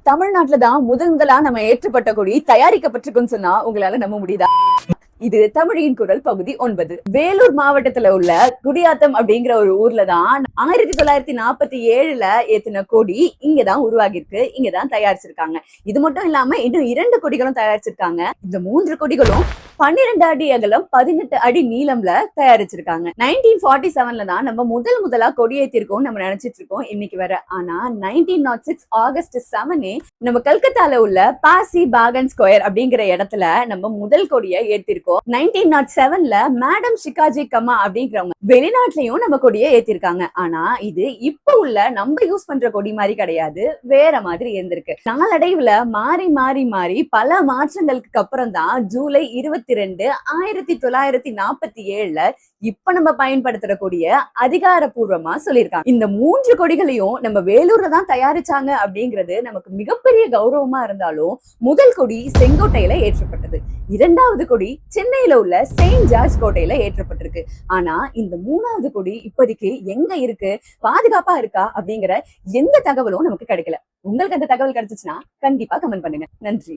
தமிழ்நாட்டுல தான் முதலா நம்ம ஏற்றப்பட்ட கொடி தயாரிக்கப்பட்டிருக்குன்னு சொன்னா உங்களால நம்ப முடியுதா? இது தமிழின் குரல் பகுதி 9. வேலூர் மாவட்டத்துல உள்ள குடியாத்தம் அப்படிங்கிற ஒரு ஊர்ல தான் 1947ல ஏத்தின கொடி இங்கதான் உருவாகிருக்கு, இங்கதான் தயாரிச்சிருக்காங்க. இது மட்டும் இல்லாம இன்னும் 2 கொடிகளும் தயாரிச்சிருக்காங்க. இந்த 3 கொடிகளும் 12 அடி அகலம் 18 அடி நீளம்ல தயாரிச்சிருக்காங்க. 1947ல தான் நம்ம முதலா கொடியேற்றிருக்கோம் நம்ம நினைச்சிட்டு இருக்கோம் இன்னைக்கு வர. ஆனா 1906 ஆகஸ்ட் 7 நம்ம கல்கத்தால உள்ள பாசி பாகன் ஸ்கொயர் அப்படிங்கிற இடத்துல நம்ம முதல் கொடியை ஏற்றிருக்கோம். 1907ல மேடம் ஷிகாஜி கமா அப்படிங்கிறவங்க வெளிநாட்டுலயும் நம்ம கொடியை ஏத்திருக்காங்க. ஆனா இது இப்ப உள்ள நம்ம யூஸ் பண்ற கொடி மாதிரி கிடையாது, வேற மாதிரி இருந்திருக்கு. நாளடைவுல மாறி மாறி மாறி பல மாற்றங்களுக்கு அப்புறம் தான் ஜூலை 22, 1947ல இப்ப நம்ம பயன்படுத்துற கொடிய அதிகாரப்பூர்வமா சொல்லியிருக்காங்க. இந்த 3 கொடிகளையும் நம்ம வேலூர்ல தான் தயாரிச்சாங்க அப்படிங்கிறது நமக்கு மிகப்பெரிய கௌரவமா இருந்தாலும் முதல் கொடி செங்கோட்டையில ஏற்றப்பட்டது. 2வது கொடி சென்னையில உள்ள செயின்ட் ஜார்ஜ் கோட்டையில ஏற்றப்பட்டிருக்கு. ஆனா இந்த 3வது கொடி இப்போதைக்கு எங்க இருக்கு, பாதுகாப்பா இருக்கா அப்படிங்கிற எந்த தகவலும் நமக்கு கிடைக்கல. உங்களுக்கு அந்த தகவல் கிடைச்சிச்சுன்னா கண்டிப்பா கமெண்ட் பண்ணுங்க. நன்றி.